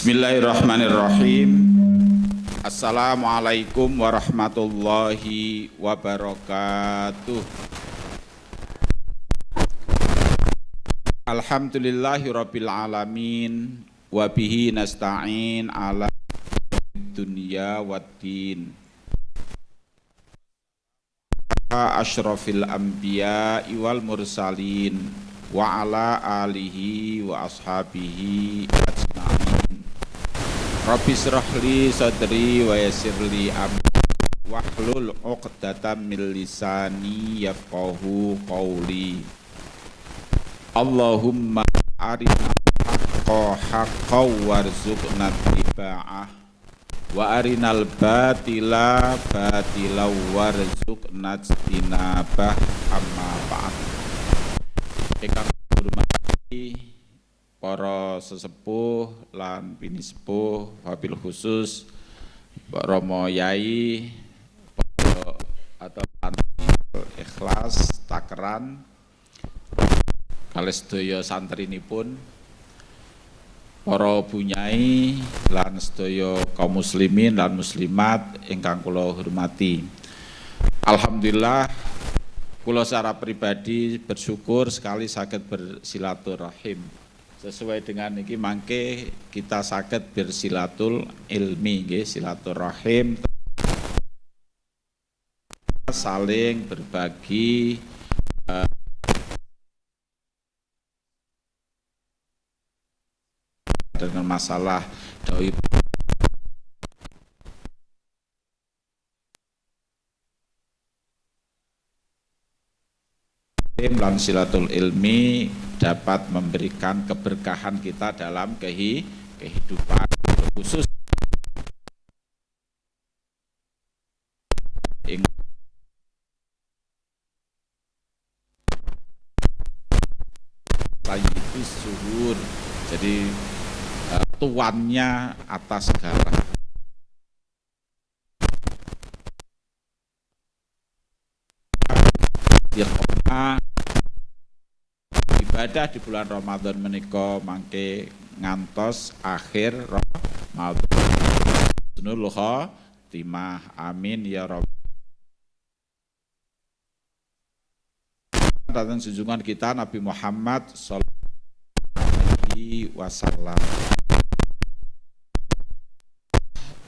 Bismillahirrahmanirrahim. Assalamualaikum warahmatullahi wabarakatuh. Alhamdulillahirabbil alamin wa bihi nasta'in ala dunya waddin. Asyrafil anbiya wal mursalin wa ala alihi wa ashabihi ajma'in. Rabbi shrahli sadri wa yassirli amri wahlul 'uqdatam min lisani yafqahu qawli. Allahumma arina haqqa haqqan warzuqna ittiba'ah wa arinal batila batilan warzuqna ijtinabah amma ba'd. Ingkang hormati para sesepuh lan bini sepuh wabil khusus Pak Romo Yai atau Ikhlas Takeran kalih sedaya santrinipun, para bunyai lan sedaya kaum muslimin lan muslimat ingkang kula hormati. Alhamdulillah, kula secara pribadi bersyukur sekali saged bersilaturahim. Sesuai dengan niki mangke kita saged bersilatul ilmi nggih, silaturahim, saling berbagi dengan masalah dawai lan silatul ilmi dapat memberikan keberkahan kita dalam kehidupan khusus sayyidus suhur, jadi tuannya atas segala. Ibadah di bulan Ramadan menika mangke ngantos akhir Ramadan. Husnul khotimah, amin ya rabbal alamin. Datang junjungan kita Nabi Muhammad sallallahu alaihi wasallam.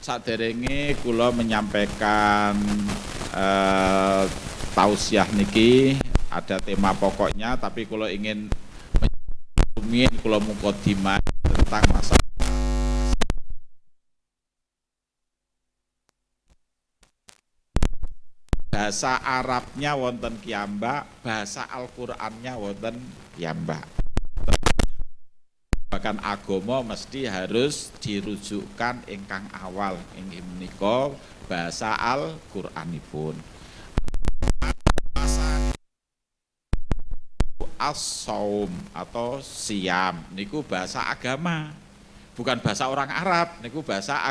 Saderenge kula menyampaikan tausiah niki ada tema pokoknya, tapi kula ingin kula mukadimah tentang masalah bahasa Arabnya wonten kiyambak, bahasa Al-Qur'annya wonten kiyambak. Bahkan agama mesti harus dirujukkan ingkang awal inggih menika bahasa Al-Qur'anipun. As-saum atau siam niku bahasa agama, bukan bahasa orang Arab, niku bahasa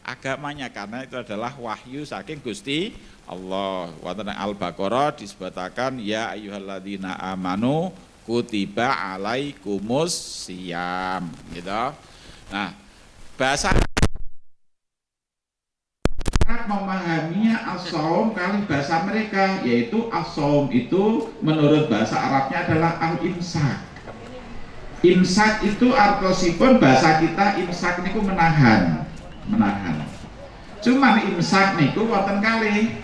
agamanya, karena itu adalah wahyu saking Gusti Allah. Wonten Al-Baqarah disebutaken ya ayyuhalladzina amanu kutiba alaikumus siyam gitu. Nah, bahasa memahaminya as-saum kali bahasa mereka, yaitu as-saum itu menurut bahasa Arabnya adalah al-imsak. Imsak itu artosipun bahasa kita imsak niku menahan. Cuman imsak niku wonten kalih.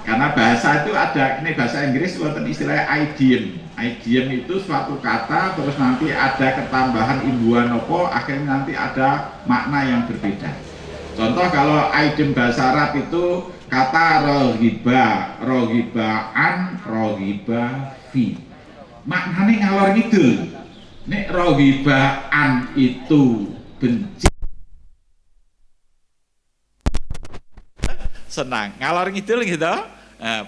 Karena bahasa itu ada, ini bahasa Inggris wonten istilah idiom. Idiom itu suatu kata terus nanti ada ketambahan imbuhan apa, akhirnya nanti ada makna yang berbeda. Contoh kalau idiom bahasa Arab itu kata rohibaan, rohiba fi. Maknanya ngalor ngidul. Nek rohibaan itu benci, senang, ngalor ngidul gitu.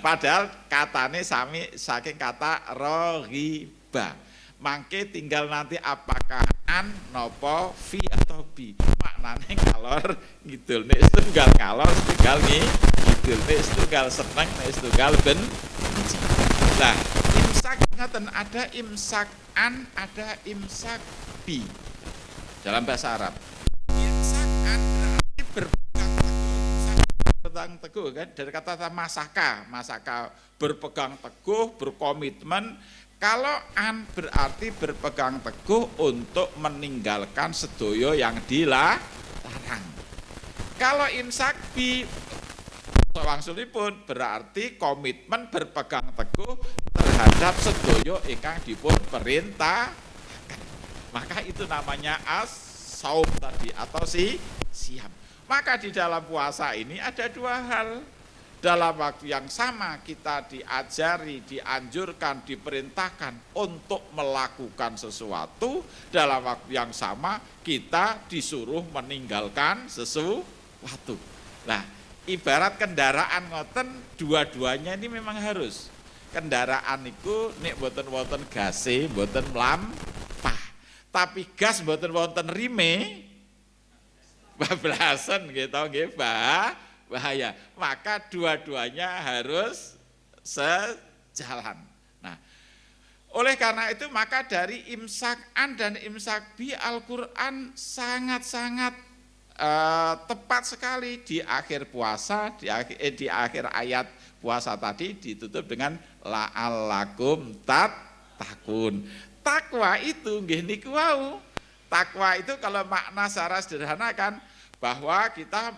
Padahal katanya sami saking kata rohiba. Mangke tinggal nanti apakah an, nopo, fi atau bi. Maknanya ngalor ngidul. Nek setunggal ngalor, setunggal ngidul. Nek setunggal seneng, nek setunggal benci. Nah, imsak ngaten ada imsak an, ada imsak bi. dalam bahasa Arab. Imsakan berarti berpegang teguh kan, dari kata masaka berpegang teguh, berkomitmen. Kalau an berarti berpegang teguh untuk meninggalkan sedoyo yang dilarang. Kalau imsak bi wangsulipun berarti komitmen berpegang teguh terhadap sedoyo ingkang dipun perintah. Maka itu namanya as-saum tadi atau siam. Maka di dalam puasa ini ada dua hal. Dalam waktu yang sama kita diajari, dianjurkan, diperintahkan untuk melakukan sesuatu. Dalam waktu yang sama kita disuruh meninggalkan sesuatu. Nah, ibarat kendaraan ngoten, dua-duanya ini memang harus. Kendaraan itu nek boten wonten gase, boten mlampah. Tapi gas boten wonten rime, bablasan gitu nggih, bahaya. Maka dua-duanya harus sejalan. Nah, oleh karena itu maka dari imsak an dan imsak bi Al-Qur'an sangat-sangat tepat sekali di akhir puasa, di akhir ayat puasa tadi ditutup dengan la'allakum tattaqun. Takwa itu nggih niku wau. Takwa itu kalau makna secara sederhana kan bahwa kita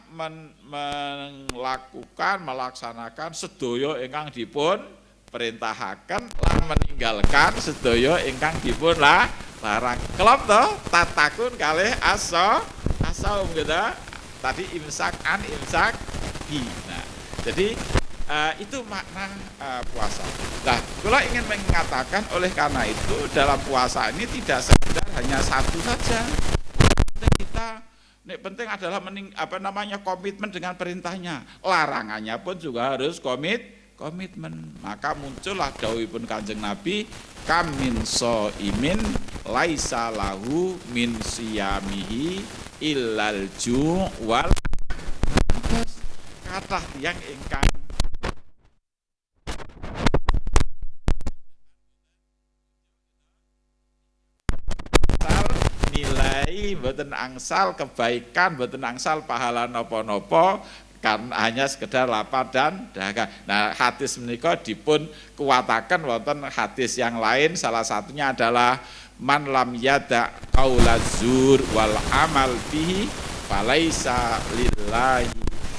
melaksanakan sedoyo ingkang dipun perintahaken lan meninggalkan sedoyo ingkang dipun larang. Kelop to tatakun kalih asaum gitu. Tadi imsak an imsak bi. Nah, jadi itu makna puasa. Nah, kalau ingin mengatakan oleh karena itu dalam puasa ini tidak sekedar hanya satu saja. Kita penting adalah komitmen dengan perintahnya. Larangannya pun juga harus komitmen. Maka muncullah dawuhipun Kanjeng Nabi, kam min shaimin laisa lahu min siyamihi illal ju' wal kathah tiyang ingkang nilai mboten angsal kebaikan, mboten angsal pahala napa-napa kan hanya sekedar lapar dan dahaga. Nah, hadis menika dipun kuwataken wonten hadis yang lain, salah satunya adalah man lam yada qaulaz zur wal amal bihi falaisa lillahi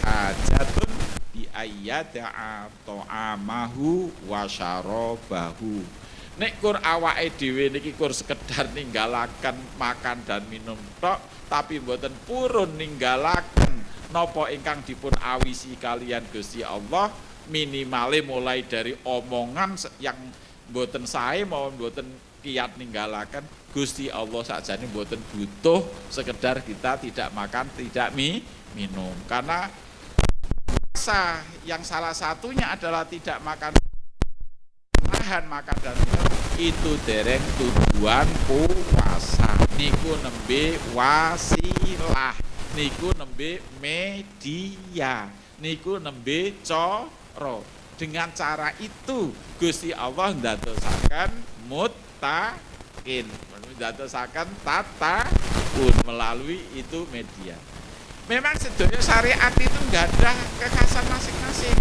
hajatun bi ayyada'a ta'amahu wa syarabahu. Nek kur awake dhewe niki kur sekedar ninggalaken makan dan minum tok, tapi mboten purun ninggalaken napa ingkang dipun awisi kalian Gusti Allah, minimale mulai dari omongan yang mboten sae maupun mboten kiyat ninggalaken, Gusti Allah sakjane mboten butuh sekedar kita tidak makan, tidak minum. Karena puasa yang salah satunya adalah tidak makan, nahan makan dan minum, itu dereng tujuan puasa. Niku nembe wasilah, niku nembe media, niku nembe cara. Dengan cara itu Gusti Allah ndadosaken muttaqin, ndadosaken tatakun melalui itu media. Memang sedaya syariat itu enggak ada kekhasan masing-masing.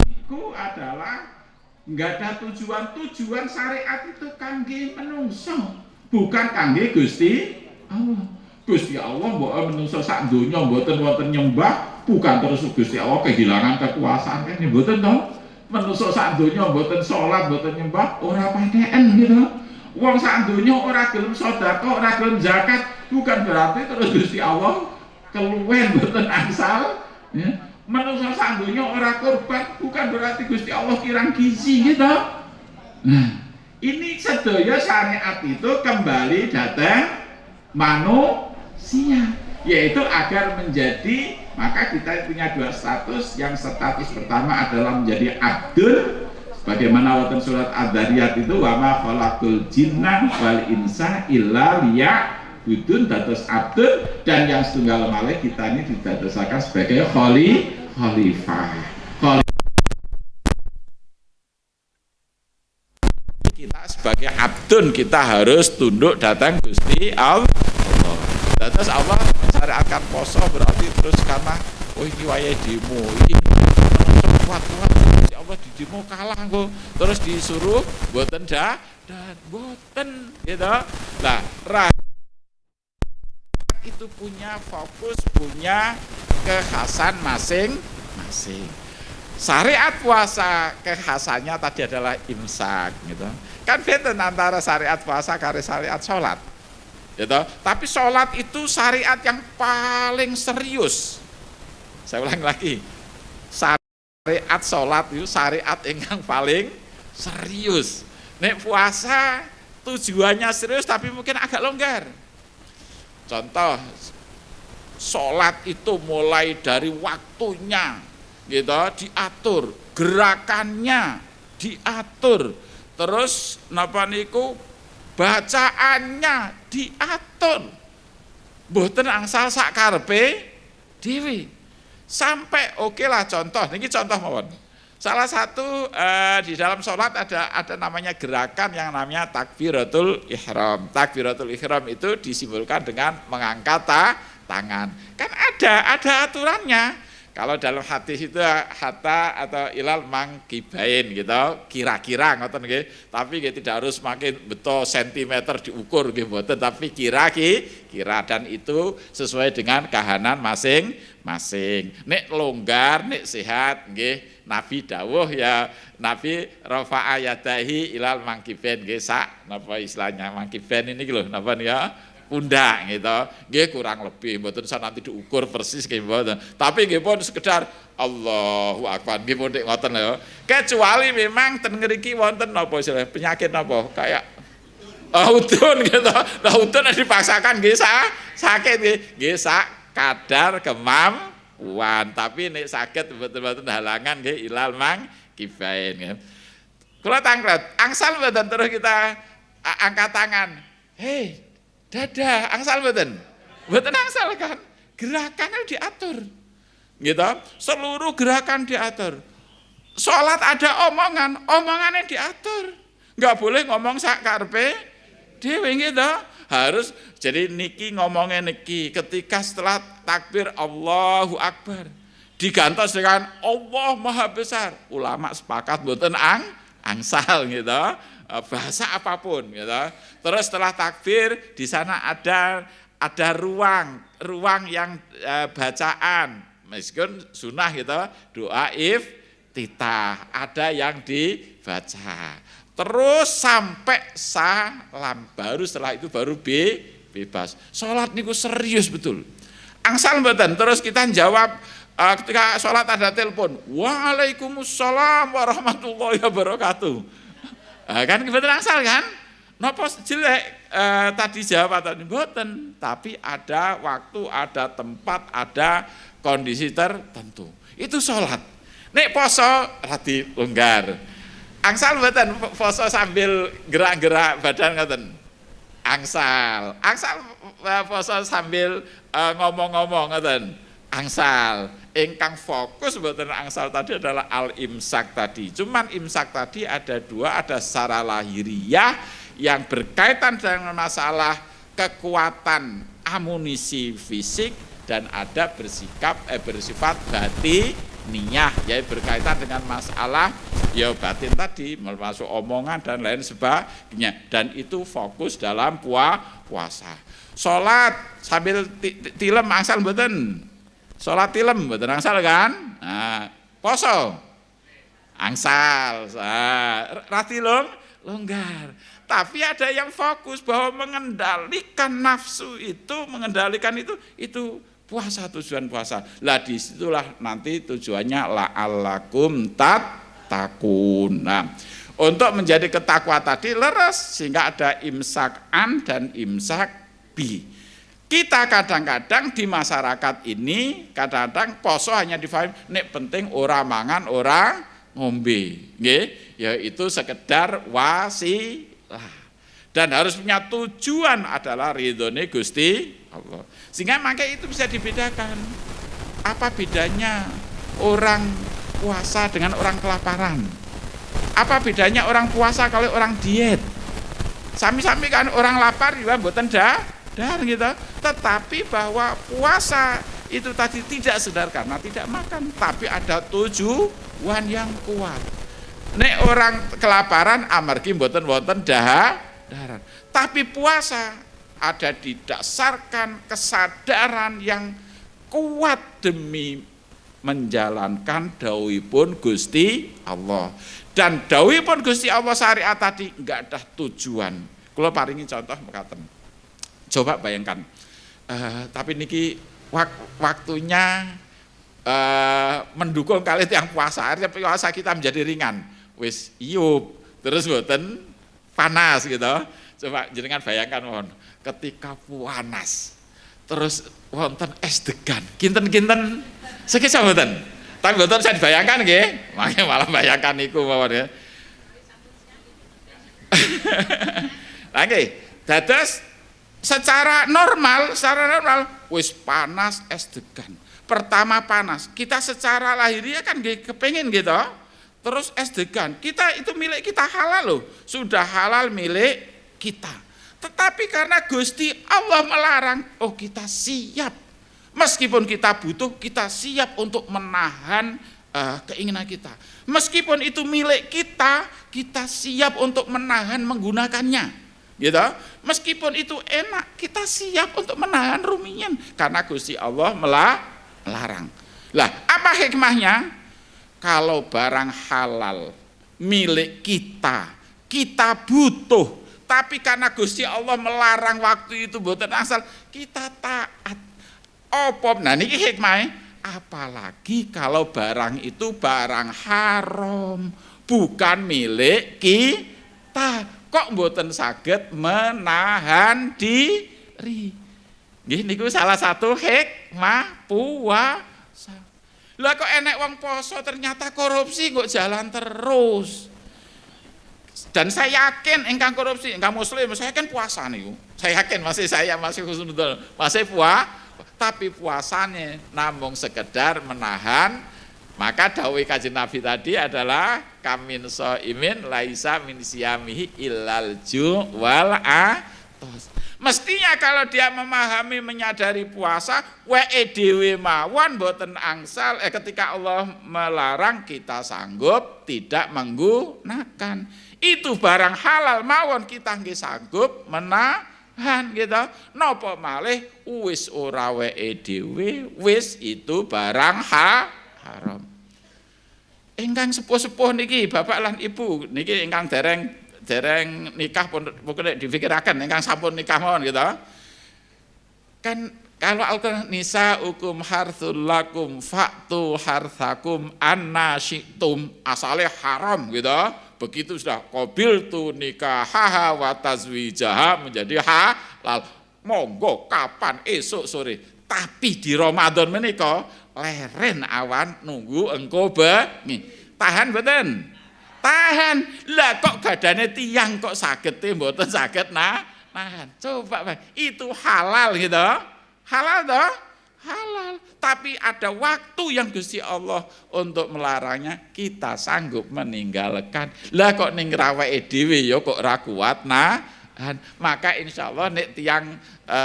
Itu adalah enggak ada tujuan syariat itu kangge menungso, bukan kangge Gusti Allah. Gusti Allah mbok menungso sak donya mboten wonten nyembah, bukan terus Gusti Allah kehilangan kekuasaan kan mboten to. Menungso sak donya mboten salat, mboten nyembah, ora paten gitu. Wong sak donya ora gelem sedekah, ora gelem zakat, bukan berarti terus Gusti Allah keluwen mboten angsal, ya. Menungso sak donya ora kurban, bukan berarti Gusti Allah kirang gizi gitu. Nah, ini sedaya syariat itu kembali datang manusia, yaitu agar menjadi, maka kita punya dua status. Yang status pertama adalah menjadi abdul, bagaimana wonten surat Ad-Dzariyat itu wa ma khalaqul jinna wal insa illa liya'budun, dados abdul. Dan yang setunggal malih kita ini didadosaken sebagai khalifah. Kita sebagai abdun kita harus tunduk datang Gusti Allah. Terus Allah mensyariatkan poso berarti terus karena ini wayahe demo, ini kuat-kuat Gusti Allah di demo kalah kok. Terus disuruh mboten dan mboten gitu. Nah, itu punya fokus, punya kekhasan masing-masing. Syariat puasa kekhasannya tadi adalah imsak gitu. Kan beda antara syariat puasa karo syariat sholat gitu. Tapi sholat itu syariat yang paling serius. Saya ulang lagi, syariat sholat itu syariat yang paling serius. Nek puasa tujuannya serius tapi mungkin agak longgar. Contoh, sholat itu mulai dari waktunya gitu diatur, gerakannya diatur, terus napa niku bacaannya diatur, mboten angsal sak karepe dhewe. Sampai oke lah contoh, niki contoh mawon. Salah satu di dalam sholat ada namanya gerakan yang namanya takbiratul ihram. Takbiratul ihram itu disimbolkan dengan mengangkat tangan. Kan ada aturannya. Kalau dalam hadis itu hatta atau ilal mangkibain gitu, kira-kira ngoten nggih. Tapi nggih tidak harus makin betul sentimeter diukur nggih mboten, tapi kira dan itu sesuai dengan kahanan masing-masing. Nek longgar, nek sehat nggih Nabi dawuh ya Nabi rafa'a yadahi ilal mangkibain nggih sak napa istilahnya mangkibain ini lho napa ya pundak gitu, nggih kurang lebih, mboten nanti diukur persis nggih mboten. Tapi nggih pun sekedar Allahu Akbar nggih pun ngoten lho. Kecuali memang ten ngriki wonten napa istilah penyakit napa kayak udun gitu. Nah udun dipaksakan nggih sakit nggih sak kadar kemampuan. Tapi nek sakit mboten halangan nggih ilal mangkibain nggih. Kula tanglet, angsal mboten terus kita angkat tangan. Hei dadah, angsal mboten? Mboten angsal kan? Gerakannya diatur. Gitu. Seluruh gerakan diatur. Sholat ada omongannya diatur. Enggak boleh ngomong sak karepe dhewe gitu. Harus jadi niki ngomongnya niki ketika setelah takbir Allahu Akbar digantos dengan Allah Maha Besar. Ulama sepakat mboten angsal gitu. Bahasa apapun gitu. Terus setelah takbir di sana ada ruang yang bacaan meskipun sunnah gitu, doa iftitah ada yang dibaca. Terus sampai salam baru setelah itu baru bebas. Salat niku serius betul. Angsal mboten terus kita jawab ketika salat ada telepon. Waalaikumsalam warahmatullahi wabarakatuh. Kan betul angsal kan? Napa jelek tadi jawab tadi mboten, tapi ada waktu, ada tempat, ada kondisi tertentu. Itu sholat. Nek poso radi longgar. Angsal mboten poso sambil gerak-gerak badan ngoten. Angsal poso sambil ngomong-ngomong ngoten. Angsal. Ingkang fokus mboten angsal tadi adalah al-imsak tadi. Cuman imsak tadi ada dua, ada secara lahiriah yang berkaitan dengan masalah kekuatan amunisi fisik dan ada bersifat batiniyah, yaitu berkaitan dengan masalah ya batin tadi, termasuk omongan dan lain sebagainya. Dan itu fokus dalam puasa. Salat sambil tilem angsal mboten. Sholat tilem mboten angsal kan? Nah, poso angsal. Rati longgar. Tapi ada yang fokus bahwa mengendalikan nafsu itu, itu puasa, tujuan puasa. Lah disitulah nanti tujuannya la'allakum tattaqun. Nah, untuk menjadi ketakwa tadi leres sehingga ada imsak an dan imsak bi. Kita kadang-kadang di masyarakat ini kadang-kadang poso hanya difahami nek penting ora mangan ora ngombe, nggih, yaitu sekedar wasilah. Dan harus punya tujuan adalah ridhone Gusti Allah. Sehingga makanya itu bisa dibedakan. Apa bedanya orang puasa dengan orang kelaparan? Apa bedanya orang puasa kalau orang diet? Sami-sami kan orang lapar juga mboten dahar gitu. Tetapi bahwa puasa itu tadi tidak sekedar karena tidak makan, tapi ada tujuan yang kuat. Nek orang kelaparan amargi mboten wonten daharan. Tapi puasa ada didasarkan kesadaran yang kuat demi menjalankan dawuhipun Gusti Allah. Dan dawuhipun Gusti Allah syariat tadi enggak ada tujuan. Kula paringi contoh mekaten. Coba bayangkan. Tapi niki waktunya mendukung kali yang puasa. Artinya puasa kita menjadi ringan. Wis iyup, terus mboten panas gitu. Coba jenengan bayangkan mohon, ketika panas terus wonten es degan, kinten-kinten sekisa mboten. Tapi mboten saya dibayangkan nggih, makanya malah bayangkan niku mawon ya. Lah nggih, dados secara normal wis panas es degan. Pertama panas, kita secara lahiriah kan nggih kepengin gitu. Terus es degan, kita itu milik kita halal loh, sudah halal milik kita. Tetapi karena Gusti Allah melarang, oh kita siap. Meskipun kita butuh, kita siap untuk menahan keinginan kita. Meskipun itu milik kita, kita siap untuk menahan menggunakannya. Gitu. Meskipun itu enak, kita siap untuk menahan rumiyin. Karena Gusti Allah melarang. Lah, apa hikmahnya? Kalau barang halal milik kita, kita butuh, tapi karena Gusti Allah melarang waktu itu mboten asal, kita taat. Nah niki hikmah, apalagi kalau barang itu barang haram, bukan milik kita, kok mboten saged menahan diri. Nggih niku salah satu hikmah puasa. Lah kok enek wong poso ternyata korupsi kok jalan terus. Dan saya yakin engkang korupsi, engkang muslim, saya yakin puasa niku. Saya yakin masih husnudon, masih tapi puasanya namung sekedar menahan. Maka dawuh Kanjeng Nabi tadi adalah kamin shaimin laisa min siyamihi illal ju' wal atos. Mestinya kalau dia memahami, menyadari puasa, wae dhewe mawon boten angsal, ketika Allah melarang kita sanggup tidak menggunakan. Itu barang halal mawon kita nggih sanggup menahan gitu. Napa malih wis ora wae dhewe, wis itu barang haram. Ingkang sepuh-sepuh niki Bapak lan Ibu niki ingkang dereng nikah pun pokoknya difikirakan ingkang sampun nikah mawon gitu. Kan kalau Al-Qur'an nisa hukum harthul lakum fa'tu harthakum anna syi'tum, asale haram gitu. Begitu sudah qabil tu nikahaha wa tazwijaha menjadi halal. Monggo kapan esok sore. Tapi di Ramadan menika leren awan nunggu engko bengi. Tahan mboten? Tahan. Lah kok gadane tiyang kok saged mboten saged nahan. Coba Pak, itu halal gitu. Halal toh? Halal. Tapi ada waktu yang Gusti Allah untuk melarangnya, kita sanggup meninggalkan. Lah kok ning rawake dhewe ya kok ora kuat nahan. Maka insya Allah nek tiyang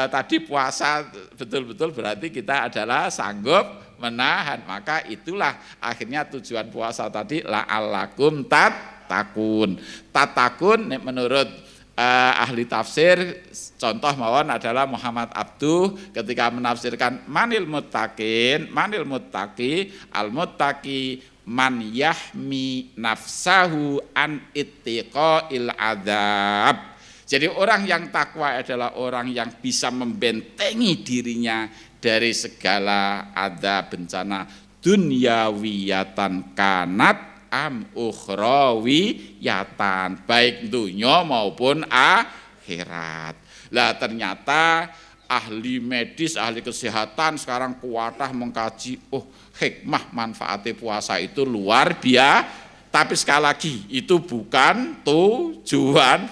tadi puasa betul-betul berarti kita adalah sanggup menahan. Maka itulah akhirnya tujuan puasa tadi la'allakum tattaqun. Tattaqun menurut ahli tafsir, contoh mawon adalah Muhammad Abduh ketika menafsirkan manil muttaqi al muttaqi man yahmi nafsahu an ittiqail adzab. Jadi orang yang takwa adalah orang yang bisa membentengi dirinya dari segala ada bencana dunyawiyatan kanat am ukhrawiyatan, baik dunya maupun akhirat. Lah ternyata ahli medis, ahli kesehatan sekarang kuatah mengkaji, hikmah manfaatnya puasa itu luar biasa. Tapi sekali lagi itu bukan tujuan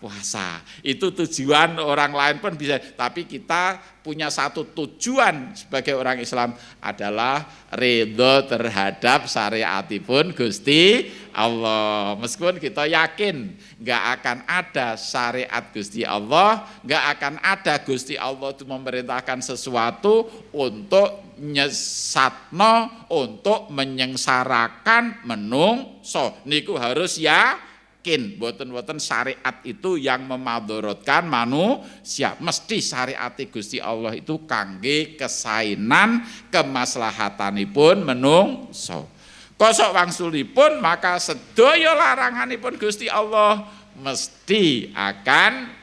puasa. Itu tujuan orang lain pun bisa, tapi kita punya satu tujuan sebagai orang Islam adalah ridho terhadap syariatipun Gusti Allah. Meskipun kita yakin nggak akan ada syariat Gusti Allah, nggak akan ada Gusti Allah itu memerintahkan sesuatu untuk nyesatno, untuk menyengsarakan menungso. Niku harus yakin, boten-boten syariat itu yang memadorotkan manusia. Mesti syariat Gusti Allah itu kangge kesainan kemaslahatanipun menungso. Kosok wangsulipun maka sedaya laranganipun Gusti Allah mesti akan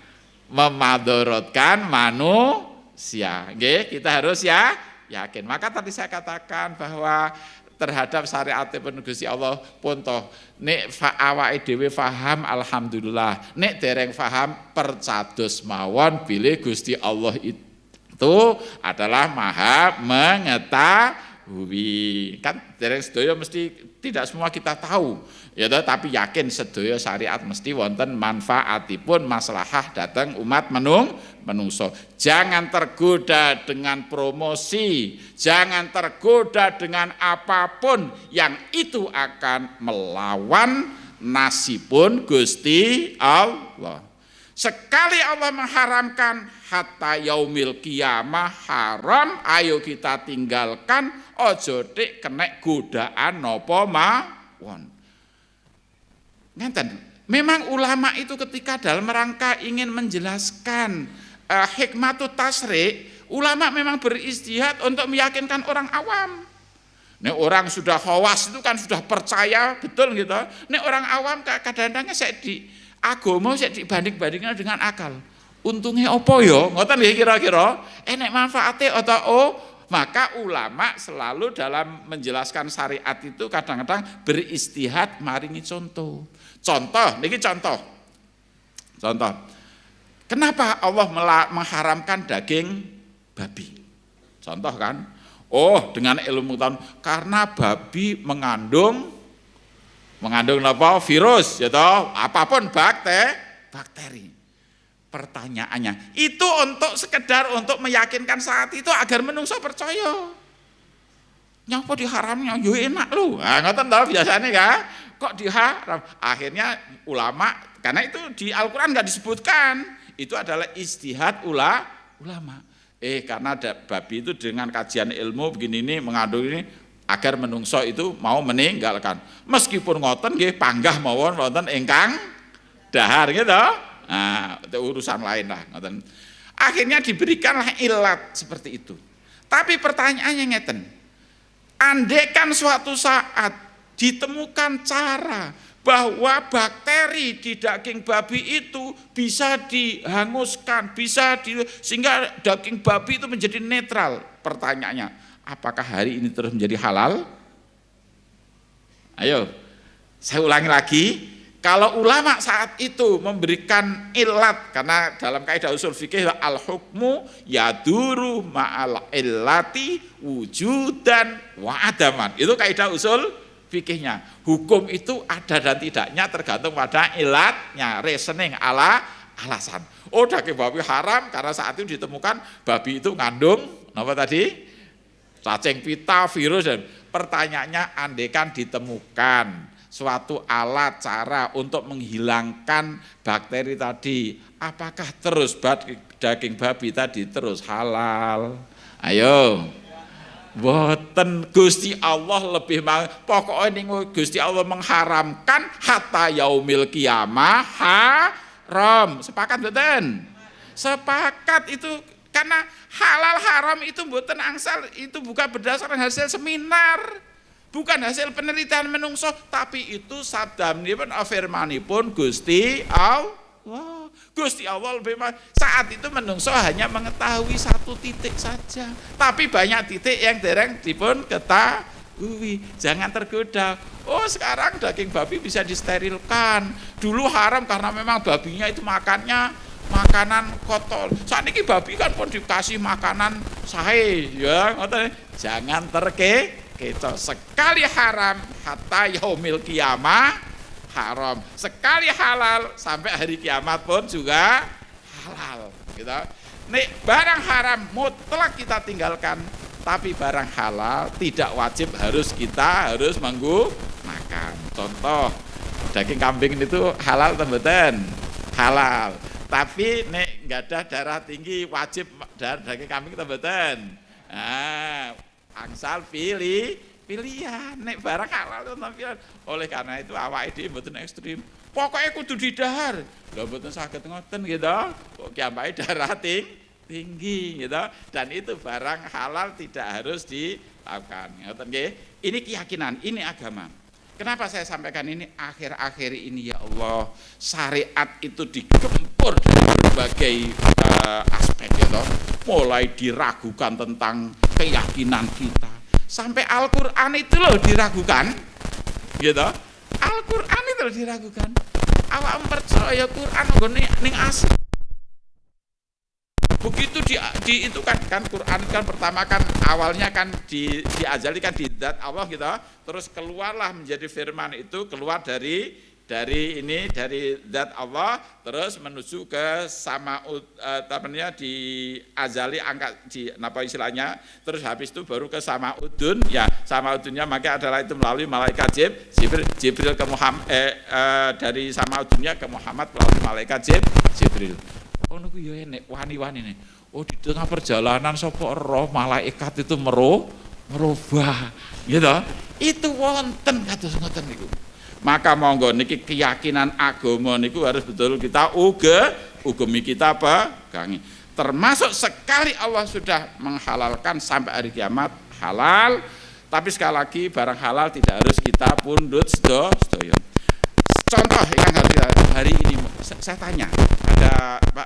memadorotkan manusia. Nggih, kita harus yakin. Maka tadi saya katakan bahwa terhadap syariatipun Gusti Allah pun toh nek awake dhewe paham alhamdulillah, nek dereng paham percados mawon bilih Gusti Allah itu adalah Maha mengetahui. Kan dereng sedaya mesti tidak semua kita tahu ya toh, tapi yakin sedaya syariat mesti wonten manfaatipun maslahah dateng umat menungso. Jangan tergoda dengan promosi, jangan tergoda dengan apapun yang itu akan melawan nasibun Gusti Allah. Sekali Allah mengharamkan hatta yaumil kiamah haram, ayo kita tinggalkan, ojo dik kenek godaan napa mawon. Ngenten, memang ulama itu ketika dalam rangka ingin menjelaskan hikmatut tasyrik, ulama memang beristihad untuk meyakinkan orang awam. Nek orang sudah khawas itu kan sudah percaya betul gitu. Nek orang awam kadang-kadang saya di agama saya dibanding-bandingkan dengan akal. Untungnya opo yo? Ngoten nggih kira-kira. Nek manfaatnya atau maka ulama selalu dalam menjelaskan syariat itu kadang-kadang beristihad maringi contoh. Contoh, niki contoh. Kenapa Allah mengharamkan daging babi? Contoh kan? Oh, dengan ilmu tahun karena babi mengandung apa? Virus, ya toh, apapun bakteri. Pertanyaannya, itu untuk sekedar untuk meyakinkan saat itu agar menungso percaya. Nyapa diharamnya, yo enak lu. Nah, ngoten toh biasanya kan? Kok diharam? Akhirnya ulama, karena itu di Al-Qur'an enggak disebutkan. Itu adalah ijtihad ulama. Karena ada babi itu dengan kajian ilmu begini ini mengandung ini agar menungso itu mau meninggalkan. Meskipun ngoten nggih panggah mawon wonten ingkang dahar gitu. Nah, itu urusan lain lah ngoten. Akhirnya diberikanlah ilat seperti itu. Tapi pertanyaannya ngeten. Andaikan suatu saat ditemukan cara bahwa bakteri di daging babi itu bisa dihanguskan, sehingga daging babi itu menjadi netral. Pertanyaannya, apakah hari ini terus menjadi halal? Ayo, saya ulangi lagi. Kalau ulama saat itu memberikan ilat, karena dalam kaidah usul fikih al-hukmu yaduru ma'al illati wujudan wa adaman. Itu kaidah usul fikihnya. Hukum itu ada dan tidaknya tergantung pada ilatnya, reasoning alasan. Oh, daging babi haram karena saat itu ditemukan babi itu ngandung apa tadi? Cacing pita, virus. Dan pertanyaannya, andaikan ditemukan suatu alat cara untuk menghilangkan bakteri tadi, apakah terus daging babi tadi terus halal? Ayo. Boten, Gusti Allah lebih pokoknya niku Gusti Allah mengharamkan hatta yaumil kiamah haram. Sepakat mboten? Sepakat itu karena halal haram itu mboten angsal, itu bukan berdasarkan hasil seminar, bukan hasil penelitian menungso, tapi itu sabdanipun afirmanipun Gusti Allah. Gusti Allah lebih saat itu menungso hanya mengetahui satu titik saja, tapi banyak titik yang dereng dipun ketahui. Jangan tergoda. Oh, sekarang daging babi bisa disterilkan. Dulu haram karena memang babinya itu makannya makanan kotor. Saat ini babi kan pun dikasih makanan sahe, ya. Jangan terkecoh. Sekali haram hatta yaumil kiamah haram. Sekali halal sampai hari kiamat pun juga halal, gitu. Nek barang haram mutlak kita tinggalkan, tapi barang halal tidak wajib harus menggunakan. Contoh, daging kambing itu halal atau mboten? Halal. Tapi nek nggak ada darah tinggi wajib daging kambing atau mboten? Nah, angsal pilihan. Nek barang halal itu pilihan. Oleh karena itu awake dhewe mboten ekstrim. Pokoknya kudu didahar. Lha mboten saged ngoten gitu. Kok kiambake darah tinggi gitu. Dan itu barang halal tidak harus dilakukan. Ngoten nggih. Ini keyakinan, ini agama. Kenapa saya sampaikan ini akhir-akhir ini, ya Allah, syariat itu digempur dari berbagai aspek gitu. Mulai diragukan tentang keyakinan kita. Sampai Al-Qur'an itu loh diragukan. Gitu. Al-Qur'an itu loh diragukan. Awak percaya Quran ning asli. Begitu itu kan Quran kan pertama kan awalnya kan diazali kan di zat Allah gitu. Terus keluarlah menjadi firman itu keluar dari zat Allah terus menuju ke samaud namanya di azali angka di apa istilahnya, terus habis itu baru ke samaudun, ya samaudunnya maka adalah itu melalui malaikat Jibril ke Muhammad dari samaudunnya ke Muhammad melalui malaikat Jibril. Oh niku ya enek wani-wani nih. Oh di tengah perjalanan sapa roh malaikat itu merubah gitu. Itu wonten kados ngoten niku. Maka monggo niki keyakinan agama niku harus betul kita ugemi kita pegangi. Termasuk sekali Allah sudah menghalalkan sampai hari kiamat halal, tapi sekali lagi barang halal tidak harus kita pundut sedoyo. Contoh yang hari ini saya tanya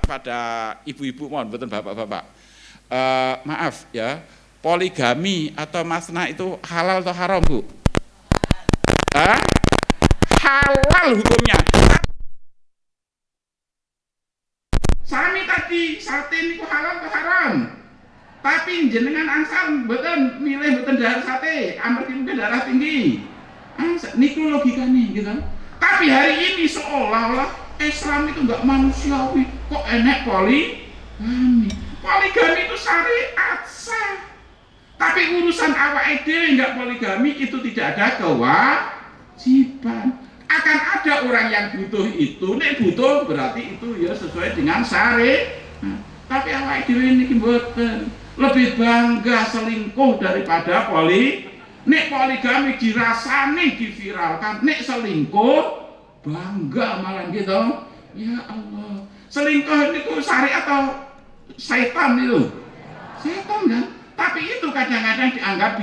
pada ibu-ibu, mohon betul bapak-bapak, maaf ya, poligami atau masna itu halal atau haram Bu? Halal hukumnya. Sami tadi sate niku halal atau haram? Tapi jenengan angsal mboten milih mboten darah sate, amargi mungkin darah tinggi. Niku logikane gitu. Tapi hari ini seolah-olah Islam itu enggak manusiawi. Kok enek poligami? Poligami itu syariat sah. Tapi urusan awake dhewe enggak poligami itu tidak ada kewajiban. Akan ada orang yang butuh itu, nek butuh berarti itu ya sesuai dengan syariat. Tapi awake dhewe niki mboten. Lebih bangga selingkuh daripada nek poligami dirasani diviralkan, nek selingkuh bangga malah gitu. Ya Allah, selingkuh itu syariat atau setan itu? Setan kan? Tapi itu kadang-kadang dianggap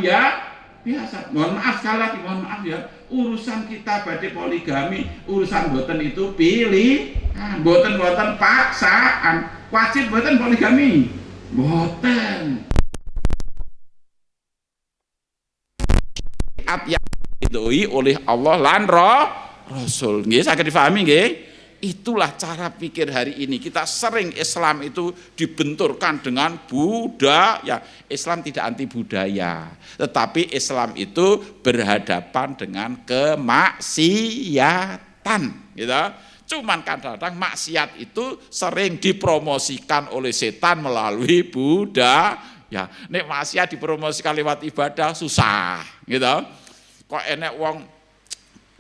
biasa. Mohon maaf sekali lagi, mohon maaf ya. Urusan kita badhe poligami, urusan boten itu pilihan, boten paksaan. Wajib boten poligami? Boten. Yang didoi oleh Allah lan Rasul. Nggih, saged difahami nggih? Itulah cara pikir hari ini. Kita sering Islam itu dibenturkan dengan budaya. Islam tidak anti budaya, tetapi Islam itu berhadapan dengan kemaksiatan, gitu. Cuman kadang-kadang maksiat itu sering dipromosikan oleh setan melalui budaya. Nek maksiat dipromosikan lewat ibadah susah, gitu. Kok enek wong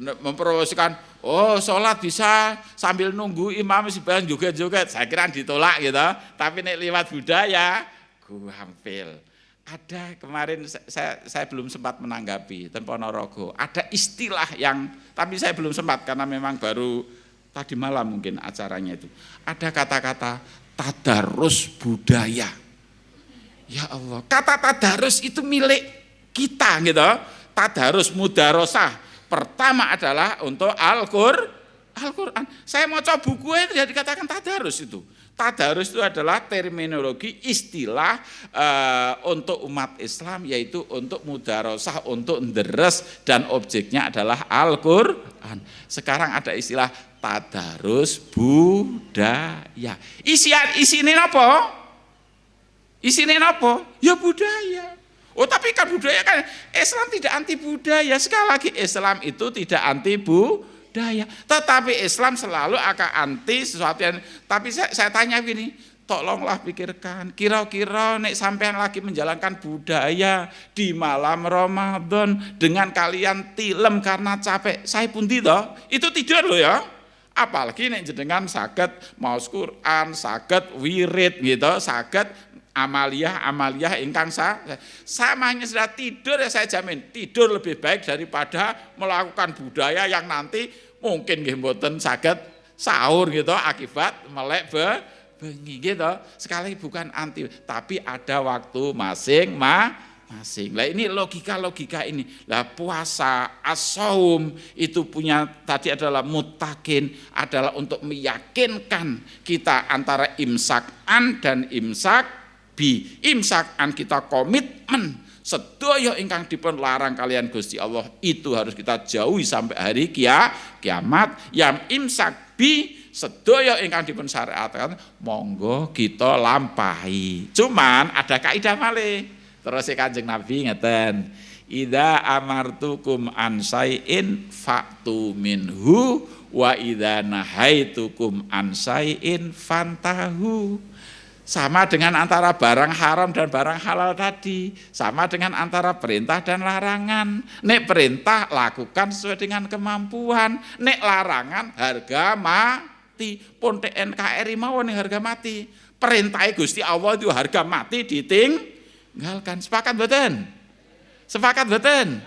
mempromosikan, oh sholat bisa sambil nunggu imam sembahyang joget-joget, saya kira ditolak gitu. Tapi nek lewat budaya, guampil. Ada kemarin saya belum sempat menanggapi ten Ponorogo. Ada istilah yang, tapi saya belum sempat karena memang baru tadi malam mungkin acaranya itu. Ada kata-kata tadarus budaya. Ya Allah, kata tadarus itu milik kita gitu. Tadarus mudarosah. Pertama adalah untuk Al-Qur'an. Saya mau coba buku itu ya dikatakan tadarus itu. Tadarus itu adalah terminologi istilah untuk umat Islam, yaitu untuk mudarosah, untuk deres, dan objeknya adalah Al-Qur'an. Sekarang ada istilah tadarus budaya. Isinya apa? Isinya apa? Ya budaya. Oh tapi kan budaya kan Islam tidak anti budaya. Sekali lagi Islam itu tidak anti budaya. daya. Tetapi Islam selalu akan anti sesuatu yang, tapi saya tanya gini, tolonglah pikirkan, kira-kira nek sampean lagi menjalankan budaya di malam Ramadan dengan kalian tilem karena capek, saya pundi toh? Itu tidur loh ya. Apalagi nek jenengan saged maos Quran, saged wirid gitu, saged Amaliyah ingkang samanya sudah tidur ya, saya jamin tidur lebih baik daripada melakukan budaya yang nanti mungkin nggih mboten saged sahur gitu akibat melek bengi gitu. Sekali bukan anti, tapi ada waktu masing-masing. Lah ini logika ini. Lah puasa as-saum itu punya tadi adalah muttaqin, adalah untuk meyakinkan kita antara imsak-an dan imsak bi. Imsak-an kita komitmen sedaya ingkang dipun larang kalian Gusti Allah itu harus kita jauhi sampai hari kiamat. Yang imsak bi sedaya ingkang dipun syariatkan monggo kita lampahi. Cuman ada kaidah malih. Terus Kanjeng Nabi ngeten, idza amartukum an syai'in fa'tu minhu wa idza nahaitukum an syai'in fantahu. Sama dengan antara barang haram dan barang halal tadi, sama dengan antara perintah dan larangan. Nek perintah lakukan sesuai dengan kemampuan, nek larangan harga mati. Pun NKRI mawon harga mati. Perintah Gusti Allah itu harga mati ditinggalkan. Sepakat mboten? Sepakat mboten?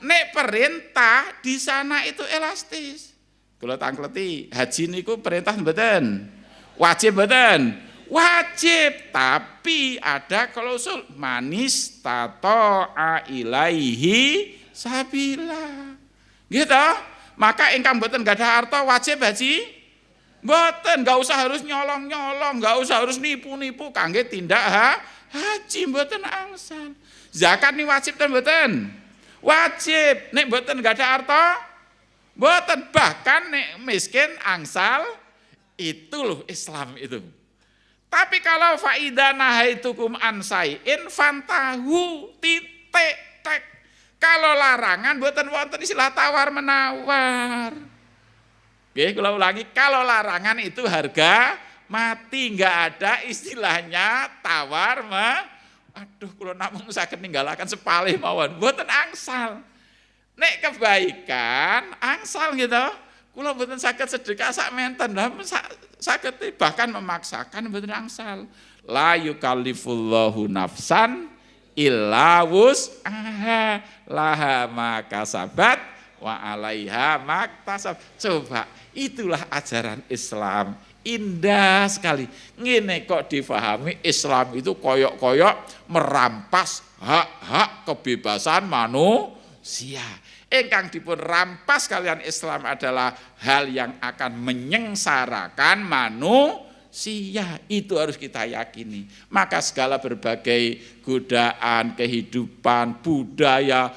Nek perintah di sana itu elastis. Kula tangkleti, haji niku perintah mboten? Wajib mboten? Wajib, tapi ada klausul manis tato'a ilaihi sabila. Gitu. Maka ingkang mboten gadah harta wajib haji? Mboten, enggak usah harus nyolong-nyolong, enggak usah harus nipu-nipu kangge tindak haji mboten angsal. Zakat ni wajib ten mboten? Wajib. Nek mboten gadah harta? Mboten, bahkan nek miskin angsal itu loh Islam itu. Tapi kalau faida nahaitukum an syai'in fantahu titik tek. Kalau larangan mboten wonten istilah tawar menawar. Oke, kalau ulangi, kalau larangan itu harga mati, enggak ada istilahnya tawar aduh kula namung saged ninggalaken sepalih mawon, mboten angsal. Nek kebaikan angsal gitu. Kula mboten saged sedekah sak menten, saged bahkan memaksakan mboten angsal. La yukallifullahu nafsan illa wus'aha laha ma kasabat wa 'alaiha maktasab. Coba, itulah ajaran Islam. Indah sekali. Ngene kok difahami Islam itu koyok-koyok merampas hak-hak kebebasan manusia. Ingkang dipun rampas kalian Islam adalah hal yang akan menyengsarakan manusia. Itu harus kita yakini. Maka segala berbagai godaan kehidupan, budaya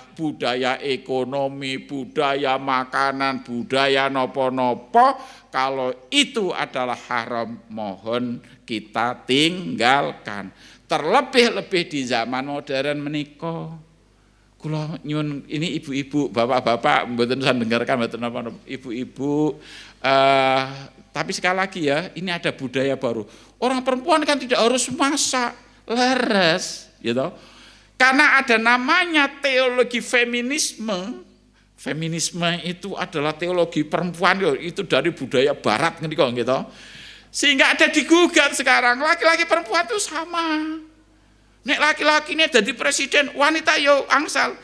ekonomi, budaya makanan, budaya nopo-nopo, kalau itu adalah haram, mohon kita tinggalkan. Terlebih-lebih di zaman modern menika. Kula nyuwun ini ibu-ibu, bapak-bapak mboten usah dengarkan mboten napa ibu-ibu, tapi sekali lagi ya, ini ada budaya baru. Orang perempuan kan tidak harus masak, leres, gitu. Karena ada namanya teologi feminisme. Feminisme itu adalah teologi perempuan, itu dari budaya barat gitu. Sehingga ada digugat sekarang, laki-laki perempuan itu sama. Nek laki-laki ini jadi presiden, wanita yo angsal,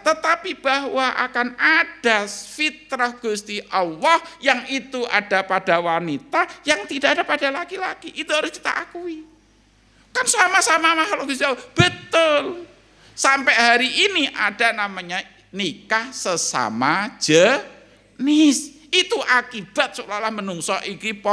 tetapi bahwa akan ada fitrah Gusti Allah yang itu ada pada wanita, yang tidak ada pada laki-laki, itu harus kita akui. Kan sama-sama makhluk Gusti Allah, betul. Sampai hari ini ada namanya nikah sesama jenis, itu akibat seolah-olah menungso iki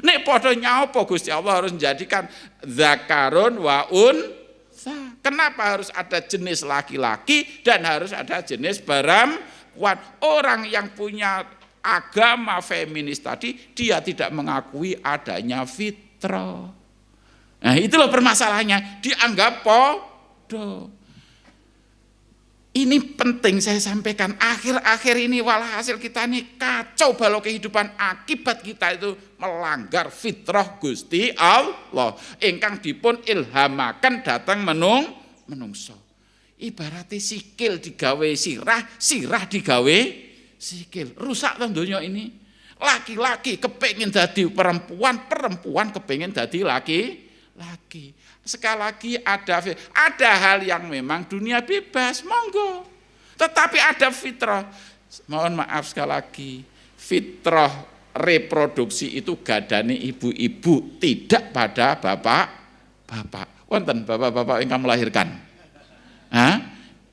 nek podo nyapa Gusti Allah harus menjadikan zakarun wa unsa. Kenapa harus ada jenis laki-laki dan harus ada jenis perempuan? Orang yang punya agama feminis tadi, dia tidak mengakui adanya fitrah. Nah, itulah permasalahannya, dianggap podo. Ini penting saya sampaikan, akhir-akhir ini walhasil kita ini kacau balau kehidupan akibat kita itu melanggar fitrah Gusti Allah ingkang dipun ilhamaken datang menungso. Ibaratnya sikil digawe sirah, sirah digawe sikil. Rusak kan dunia ini. Laki-laki kepengin dadi perempuan, perempuan kepengin dadi laki-laki. Sekali lagi ada hal yang memang dunia bebas, monggo. Tetapi ada fitrah. Mohon maaf sekali lagi, fitrah reproduksi itu gadane ibu-ibu, tidak pada bapak-bapak. Wonten bapak-bapak yang melahirkan.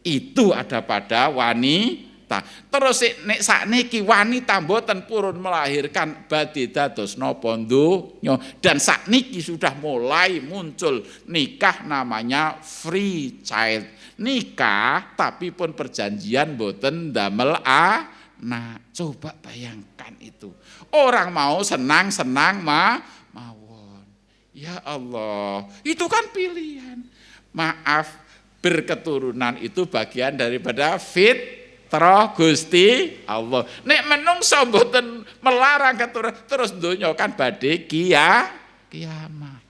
Itu ada pada wanita. Terus nek sakniki wanita mboten purun melahirkan badhe dados napa donya, dan sakniki sudah mulai muncul nikah namanya free child. Nikah tapi pun perjanjian mboten damel anak. Coba bayangkan itu. Orang mau senang-senang mawon. Ya Allah, itu kan pilihan. Maaf, berketurunan itu bagian daripada fitrah Gusti Allah. Nek menungso mboten melarang keturunan terus donya kan badhe kiamat.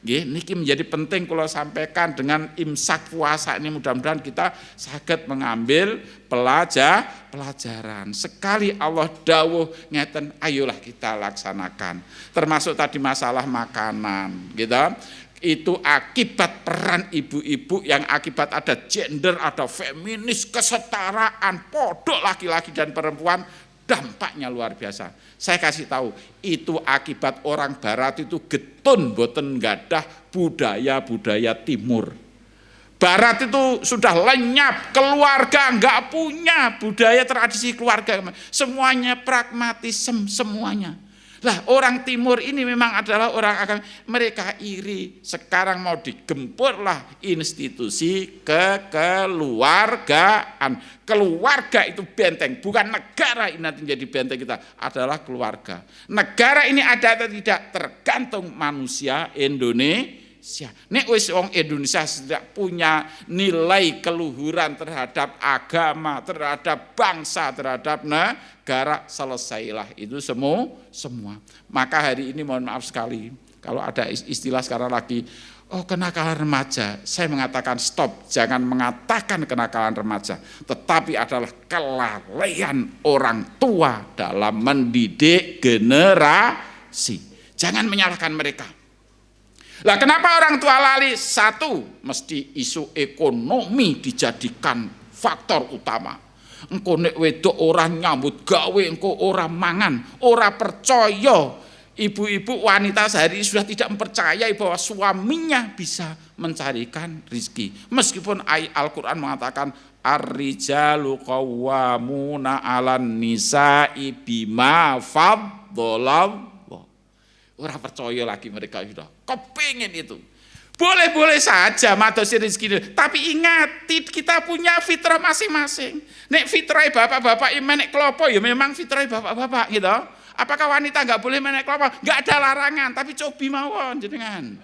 Nggih, niki menjadi penting kula sampaikan dengan imsak puasa ini, mudah-mudahan kita saged mengambil pelajaran. Sekali Allah dawuh ngeten, ayolah kita laksanakan. Termasuk tadi masalah makanan, gitu. Itu akibat peran ibu-ibu yang akibat ada gender, ada feminis, kesetaraan, podok laki-laki dan perempuan, dampaknya luar biasa. Saya kasih tahu, itu akibat orang barat itu getun boten gadah budaya-budaya timur. Barat itu sudah lenyap, keluarga enggak punya budaya tradisi keluarga, semuanya pragmatisme semuanya. Lah orang timur ini memang adalah orang agama, mereka iri. Sekarang mau digempurlah institusi kekeluargaan. Keluarga itu benteng, bukan negara ini nanti jadi benteng kita, adalah keluarga. Negara ini ada atau tidak tergantung manusia Indonesia. Nek wis wong Indonesia tidak punya nilai keluhuran terhadap agama, terhadap bangsa, terhadap negara, selesailah itu semua. Maka hari ini mohon maaf sekali, kalau ada istilah sekarang lagi, kenakalan remaja, saya mengatakan stop, jangan mengatakan kenakalan remaja, tetapi adalah kelalaian orang tua dalam mendidik generasi. Jangan menyalahkan mereka. Lah kenapa orang tua lali? Satu, mesti isu ekonomi dijadikan faktor utama. Engko nek wedok ora nyambut gawe, engko ora mangan, ora percaya. Ibu-ibu wanita sehari ini sudah tidak mempercayai bahwa suaminya bisa mencarikan rezeki. Meskipun ayat Al-Qur'an mengatakan ar-rijalu qawwamuna 'alan nisa'i bima faddalallah. Orang percaya lagi, mereka sudah kepingin itu. Boleh-boleh saja madosi rezeki, tapi ingat kita punya fitrah masing-masing. Nek fitrah bapak-bapak menek klopo ya memang fitrah bapak-bapak gitu. Apakah wanita enggak boleh menek klopo? Enggak ada larangan, tapi cobi mawon jenengan.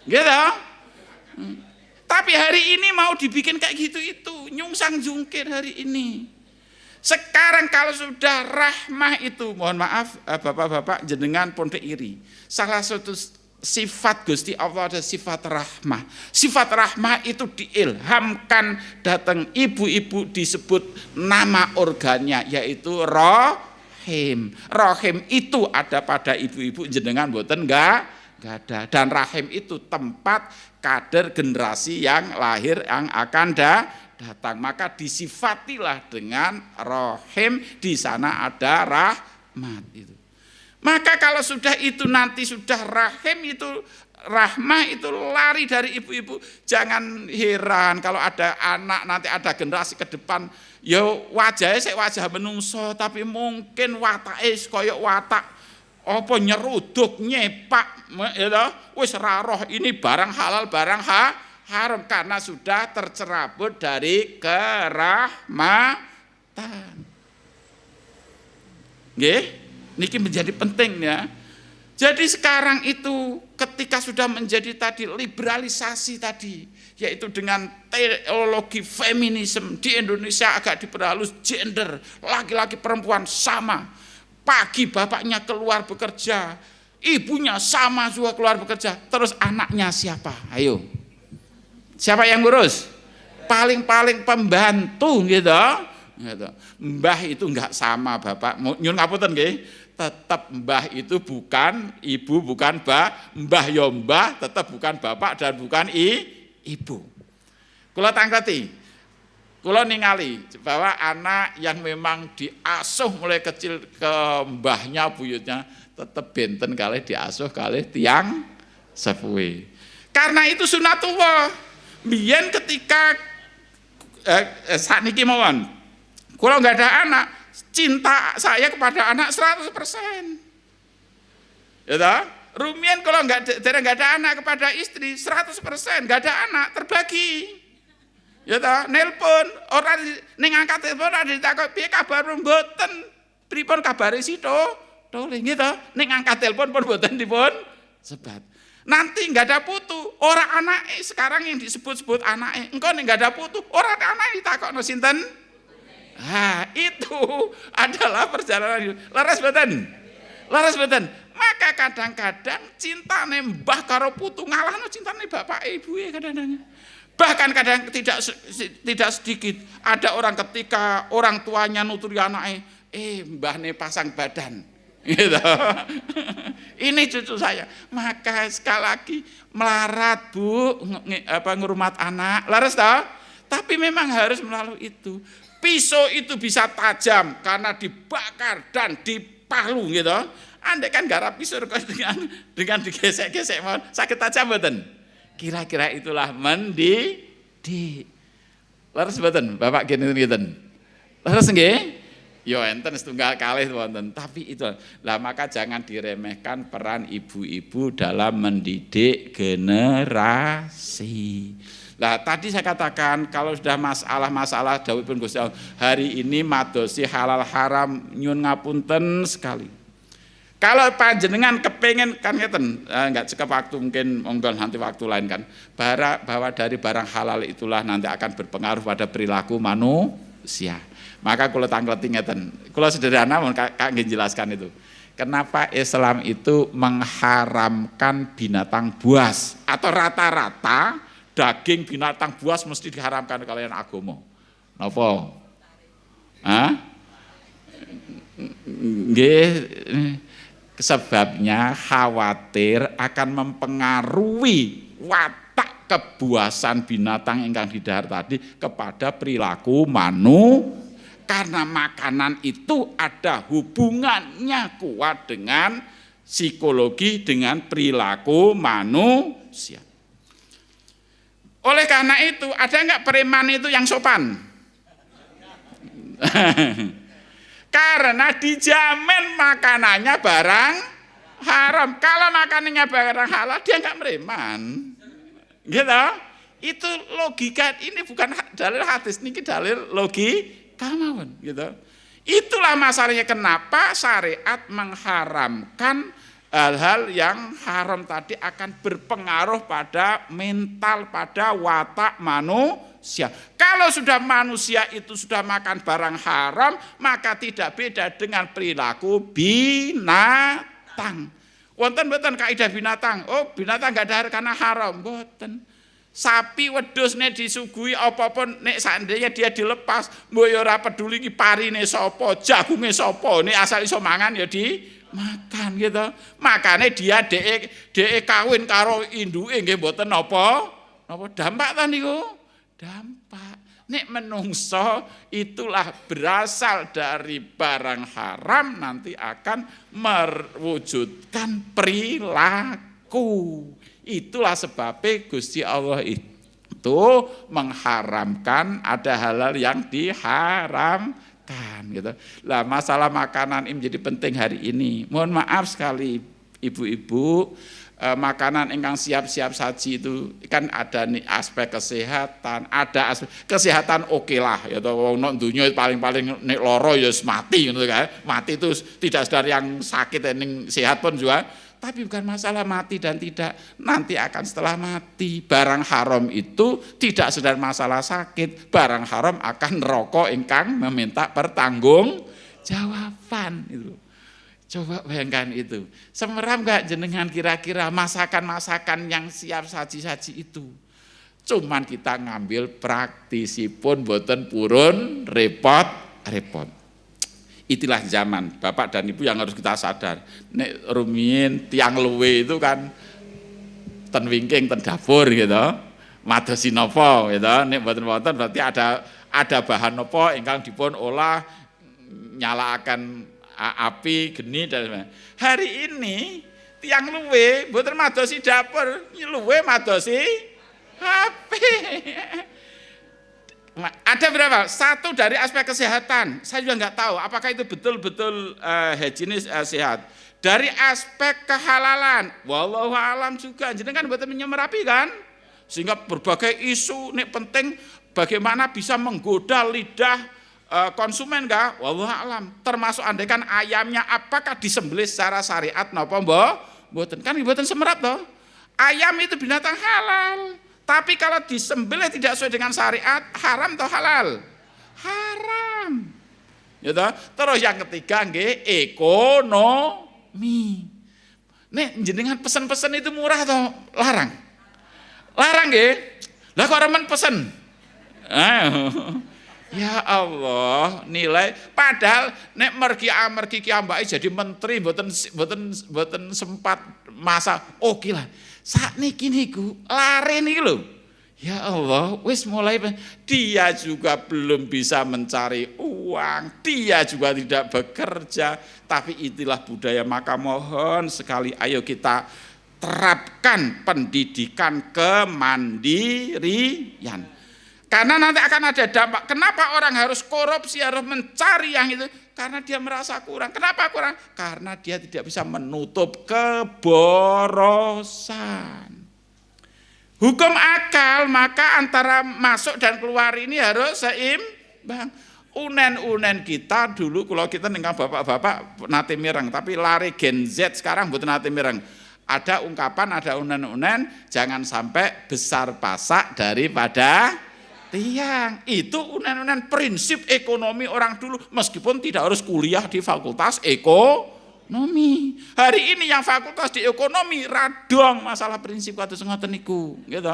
Gitu. Tapi hari ini mau dibikin kayak gitu itu, nyungsang jungkir hari ini. Sekarang kalau sudah rahmah itu, mohon maaf bapak-bapak jenengan pondok iri. Salah satu sifat Gusti Allah ada sifat rahmah. Sifat rahmah itu diilhamkan datang ibu-ibu, disebut nama organnya yaitu rahim. Rahim itu ada pada ibu-ibu jenengan mboten enggak ada. Dan rahim itu tempat kader generasi yang lahir yang akan datang, maka disifatilah dengan rahim, di sana ada rahmat itu. Maka kalau sudah itu nanti sudah rahim itu rahmah itu lari dari ibu-ibu, jangan heran kalau ada anak nanti ada generasi ke depan ya wajahnya saya wajah menungso tapi mungkin watake koyok watak apa nyeruduk nyepak ya wis ra roh ini barang halal barang haram karena sudah tercerabut dari kerahmatan. Nggih, niki menjadi penting ya. Jadi sekarang itu ketika sudah menjadi tadi liberalisasi tadi, yaitu dengan teologi feminisme di Indonesia agak diperhalus gender, laki-laki perempuan sama. Pagi bapaknya keluar bekerja, ibunya sama juga keluar bekerja, terus anaknya siapa? Ayo. Siapa yang ngurus? Paling-paling pembantu gitu. Mbah itu enggak sama bapak. Nyun ngapunten nggih. Tetap mbah itu bukan ibu, bukan mbah ya mbah, tetap bukan bapak dan bukan ibu. Kula tangkleti, kula ningali bahwa anak yang memang diasuh mulai kecil ke mbahnya, buyutnya, tetap benten kalih diasuh kalih tiang sepuhe. Karena itu sunatullah. Biyen ketika sakniki mawon, kula enggak ada anak, cinta saya kepada anak 100%. Ya toh? Rumiyin kalau enggak ada anak kepada istri 100%, enggak ada anak terbagi. Ya toh, nelpon orang ning angkat telepon ora ditakok piye kabar mboten. Pripun kabare sito? Tole nggih toh, ning angkat telepon pun mboten dipun sebat. Nanti enggak ada putu, orang anake sekarang yang disebut-sebut anake. Engko nek enggak ada putu, orang anake ditakokno sinten? Itu adalah perjalanan. Laras mboten? Laras mboten? Maka kadang-kadang cintane mbah karo putu ngalahno cintane bapak ibuke kadang-kadang. Bahkan kadang tidak sedikit ada orang ketika orang tuanya nuturi anake, mbahne pasang badan. Gitu. Ini cucu saya. Maka sekali lagi melarat Bu, ngurmat anak. Laras toh? Tapi memang harus melalui itu. Pisau itu bisa tajam karena dibakar dan dipalu gitu. Andai kan garap pisau dengan digesek-gesek mohon sakit tajam mboten. Kira-kira itulah mendidik. Leres mboten, Bapak ngeten. Leres nggih? Ya enten setunggal kalih wonten, tapi itu lah maka jangan diremehkan peran ibu-ibu dalam mendidik generasi. Nah tadi saya katakan kalau sudah masalah dawuhipun Gusti Allah hari ini madosi halal haram nyun ngapunten sekali. Kalau panjenengan kepengen kan ngeten enggak cukup waktu mungkin nanti waktu lain kan bahwa dari barang halal itulah nanti akan berpengaruh pada perilaku manusia. Maka kalau tangkleti ngeten, kalau sederhana Kak nggih jelaskan itu. Kenapa Islam itu mengharamkan binatang buas atau rata-rata daging binatang buas mesti diharamkan kalian agama. Napa? Nggih, sebabnya khawatir akan mempengaruhi watak kebuasan binatang ingkang didhahar tadi kepada perilaku manusia. Karena makanan itu ada hubungannya kuat dengan psikologi, dengan perilaku manusia. Oleh karena itu, ada enggak preman itu yang sopan? Karena dijamin makanannya barang haram. Kalau makanannya barang halal, dia enggak preman. Gitu? Itu logika, ini bukan dalil hadis, ini dalil logika. Kamawon gitu. Itulah masalahnya kenapa syariat mengharamkan hal-hal yang haram tadi akan berpengaruh pada mental, pada watak manusia. Kalau sudah manusia itu sudah makan barang haram, maka tidak beda dengan perilaku binatang. Wonten mboten kaidah binatang? Oh, binatang enggak dahar karena haram, mboten. Sapi wedhus nek disuguhi apa-apa nek seandainya dia dilepas mbok ya ora peduli iki parine sapa, jagunge sapa, nek asal iso mangan ya dimakan gitu. Makane dia dhek kawin karo induke nggih mboten napa dampak ta niku? Dampak. Nek menungso itulah berasal dari barang haram nanti akan mewujudkan perilaku. Itulah sebabnya Gusti Allah itu mengharamkan ada halal yang diharamkan gitu. Lah masalah makanan ini menjadi penting hari ini. Mohon maaf sekali ibu-ibu, makanan ingkang siap-siap saji itu kan ada nih aspek kesehatan, ada aspek kesehatan oke lah ya toh wong nek donya paling-paling nek lara ya mati ngono kan. Mati itu tidak sedar yang sakit ning sehat pun juga Tapi bukan masalah mati dan tidak, nanti akan setelah mati. Barang haram itu tidak sedang masalah sakit, barang haram akan neraka ingkang meminta pertanggungjawaban itu. Coba bayangkan itu. Semeram enggak jenengan kira-kira masakan-masakan yang siap saji-saji itu? Cuman kita ngambil praktisipun boten purun repot-repot. Itulah zaman Bapak dan Ibu yang harus kita sadar. Nek rumiyin tiang luwe itu kan ten wingking ten dapur gitu. Madosi napa gitu. Nek boten-boten berarti ada bahan napa ingkang dipun olah nyalakan api geni dan sebagainya. Hari ini tiang luwe boten madosi dapur, luwe madosi HP. Ada berapa? Satu dari aspek kesehatan, saya juga nggak tahu apakah itu betul-betul higienis sehat. Dari aspek kehalalan, wallahu alam juga, jadi kan betul menyemerapi kan, sehingga berbagai isu ini penting bagaimana bisa menggoda lidah konsumen kah? Wallahu alam. Termasuk andaikan ayamnya apakah disembelih secara syariat napa mboten? Kan mboten semerap toh. Ayam itu binatang halal. Tapi kalau disembelih tidak sesuai dengan syariat, haram atau halal? Haram. Ya toh? Terus yang ketiga nggih, ekonomi. Nek jenengan pesen-pesen itu murah atau larang? Larang nggih. Lah kok remen pesen? Ya Allah, nilai padahal nek mergi ki ambake jadi menteri mboten sempat masa oke lah. Sakniki niku lare niki lho. Ya Allah, wis mulai dia juga belum bisa mencari uang, dia juga tidak bekerja, tapi itulah budaya. Maka mohon sekali ayo kita terapkan pendidikan kemandirian. Karena nanti akan ada dampak. Kenapa orang harus korupsi, harus mencari yang itu? Karena dia merasa kurang. Kenapa kurang? Karena dia tidak bisa menutup keborosan. Hukum akal, maka antara masuk dan keluar ini harus seimbang. Unen-unen kita dulu, kalau kita dengan bapak-bapak nate mireng, tapi lari Gen Z sekarang bukan nate mireng. Ada ungkapan, ada unen-unen, jangan sampai besar pasak daripada tiang. Itu unen-unen prinsip ekonomi orang dulu, meskipun tidak harus kuliah di fakultas ekonomi. Hari ini yang fakultas di ekonomi radong masalah prinsip kados ngoten niku, gitu.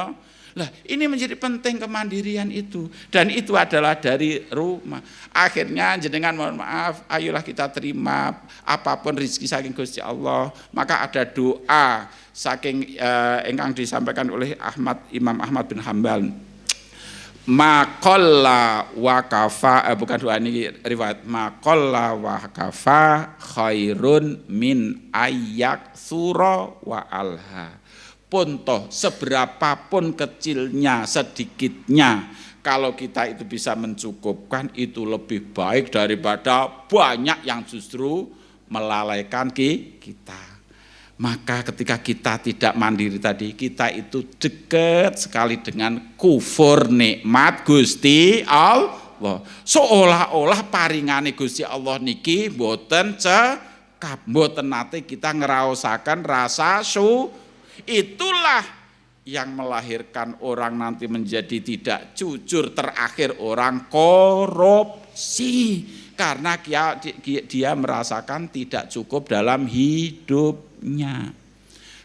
Lah, ini menjadi penting kemandirian itu, dan itu adalah dari rumah. Akhirnya jenengan mohon maaf, ayolah kita terima apapun rezeki saking Gusti Allah. Maka ada doa saking ingkang disampaikan oleh Imam Ahmad bin Hambal. Maqalla wa kafa, bukan doa ini riwayat, maqalla wa kafa khairun min ayyak sura wa alha. Pun toh seberapapun kecilnya, sedikitnya, kalau kita itu bisa mencukupkan, itu lebih baik daripada banyak yang justru melalaikan kita. Maka ketika kita tidak mandiri tadi, kita itu dekat sekali dengan kufur nikmat Gusti Allah. Seolah-olah paringane Gusti Allah niki mboten cekap, mboten nate kita ngraosaken rasa itulah yang melahirkan orang nanti menjadi tidak jujur, terakhir orang korupsi. Karena dia merasakan tidak cukup dalam hidupnya.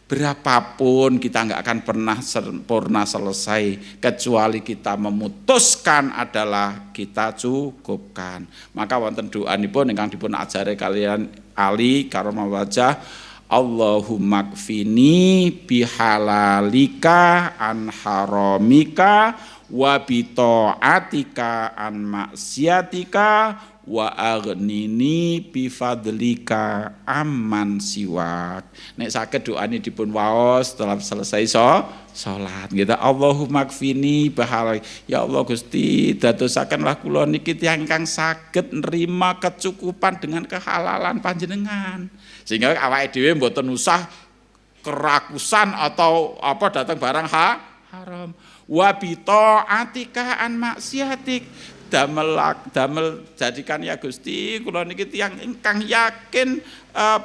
Berapapun kita nggak akan pernah sempurna selesai, kecuali kita memutuskan adalah kita cukupkan. Maka wonten doanipun ingkang dipun ajare kalian Ali karomah wajah, Allahumma kfini bihalalika an haramika wa bita'atika an maksiatika wa aghnini bifadlika amman siwak. Nek saged doane dipun waos setelah selesai salat gitu. Allahumma kfini bahalai. Ya Allah Gusti, dadosakenlah kula niki tiyang ingkang saged nerima kecukupan dengan kehalalan panjenengan. Sehingga awake dhewe mboten usah kerakusan atau apa datang barang haram. Wa bita'atika an maksiatik, damel jadikan ya Gusti kula niki tiyang ingkang yakin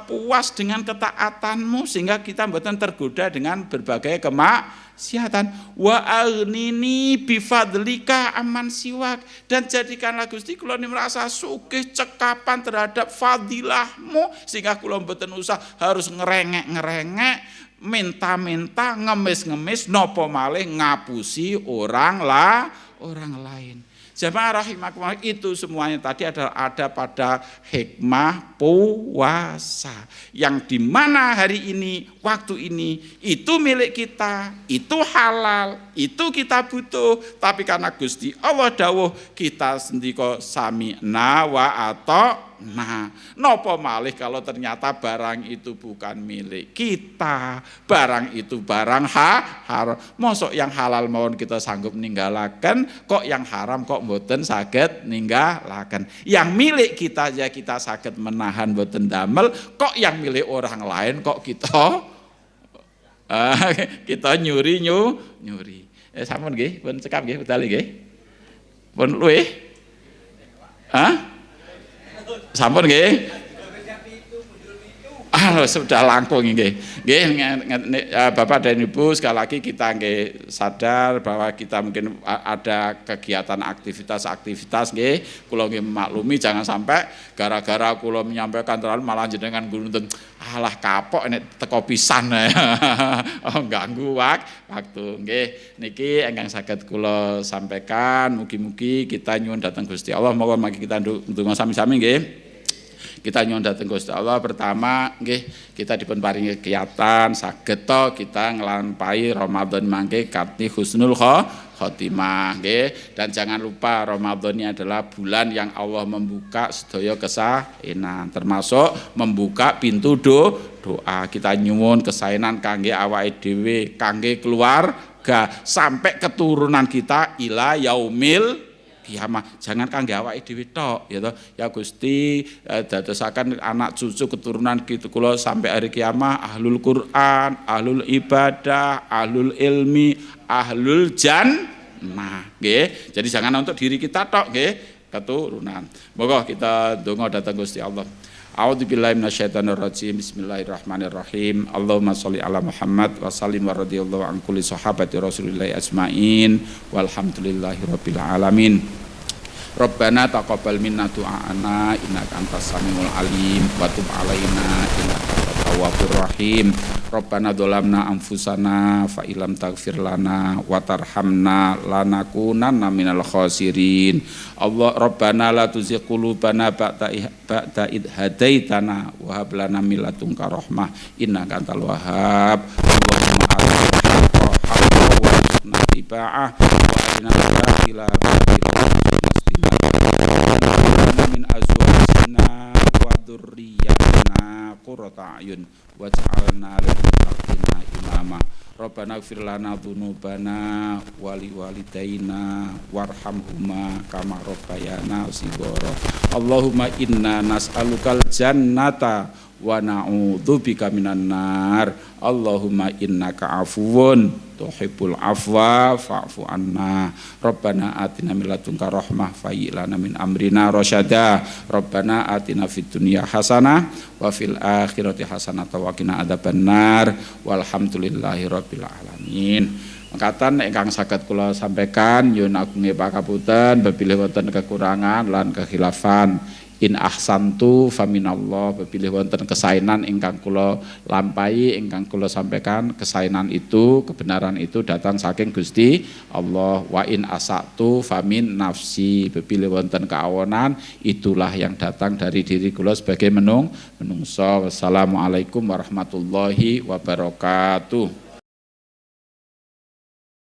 puas dengan ketaatanmu sehingga kita mboten tergoda dengan berbagai kemaksiatan. Wa aghnini bifadlika aman siwak, dan jadikanlah Gusti kula niki merasa sugih cekapan terhadap fadilahmu sehingga kula mboten usah harus ngerengek minta-minta, ngemis-ngemis, nopo malih ngapusi orang lain. Jamaah rahimakumullah, itu semuanya tadi ada pada hikmah puasa yang dimana hari ini, waktu ini itu milik kita, itu halal, itu kita butuh, tapi karena Gusti Allah dawuh kita sendika sami'na wa ata'na. Nopo malih kalau ternyata barang itu bukan milik kita, barang itu barang haram. Mosok yang halal mawon kita sanggup ninggalaken, kok yang haram kok mboten saged ninggalaken. Yang milik kita aja kita saged menahan mboten damel, kok yang milik orang lain kok kita nyuri. Sampun nggih, pun cekap nggih, budal nggih. Pun luwih. Sampun nggih. Sudah langkung nggih. Bapak dan Ibu, sekali lagi kita nggih sadar bahwa kita mungkin ada kegiatan aktivitas nggih. Kula nggih maklumi jangan sampai gara-gara kula menyampaikan terlalu malah jenengan gunten alah kapok nek teko pisan. Ganggu waktu nggih. Niki ingkang saged kula sampaikan, mugi-mugi kita nyuwun dhateng Gusti Allah monggo mangke kita ndonga sami-sami nggih. Kita nyuwun dhateng Gusti Allah, pertama nggih kita dipun paringi kegiatan saged to kita nglampahi Ramadan mangke kanthi husnul khotimah nggih. Dan jangan lupa Ramadan ini adalah bulan yang Allah membuka sedaya kesaenan, termasuk membuka pintu doa. Kita nyuwun kesaenan kangge awake dhewe, kangge keluarga, sampai keturunan kita ila yaumil kiamah. Jangan kangge awake dhewe tok ya toh. Ya Gusti dadosaken anak cucu keturunan kita kula sampai hari kiamah ahlul Quran, ahlul ibadah, ahlul ilmi, ahlul jannah nggih. Jadi jangan untuk diri kita tok nggih, keturunan. Moga kita donga dhateng Gusti Allah. A'udzubillahi minasyaitonirrajim. Bismillahirrahmanirrahim. Allahumma sholli ala Muhammad wa sallim wa radhiyallahu an kulli sahabati Rasulillah ajmain walhamdulillahirabbil alamin. Rabbana taqabbal minna du'ana innaka antas samiul alim wa tub alaina innaka antat tawwabur rahim. Rabbana dzalamna anfusana fa illam taghfir lana wa tarhamna lanakunanna minal khasirin. Allah Rabbana la tuzigh qulubana ba'da id hadaitana wa hab lana min ladunka rahmah innaka antal wahhab. Allahumma atina wa warzuqna tiba'ah wa atina batila min azwajina wa dzurriyyatina qurrata a'yun waj'alna lil muttaqina imama. Rabbana ighfir lana dzunubana wa liwalidayna warhamhuma kama rabbayana shighara. Allahumma inna nas'alukal jannata wa na'udzubika minan nar. Allahumma innaka afuwun tuhibbul afwa fa'fu anna. Rabbana atina min ladunka rahmah fahyi lana min amrina rasyada. Rabbana atina fid dunya hasanah wa fil akhirati hasanah wa qina adzabannar. Walhamdulillahi rabbil alamin. Mangkatan ingkang saged kula sampaikan nyuwun agung pangapunten bebile wonten kekurangan lan kekhilafan. In ahsantu faminallah, bebile wonten kesaenan ingkang kula lampahi, ingkang kula sampaikan, kesaenan itu, kebenaran itu datang saking Gusti Allah. Wa in asatu famin nafsi, bebile wonten keawonan, itulah yang datang dari diri kula sebagai menungso. Wassalamualaikum warahmatullahi wabarakatuh.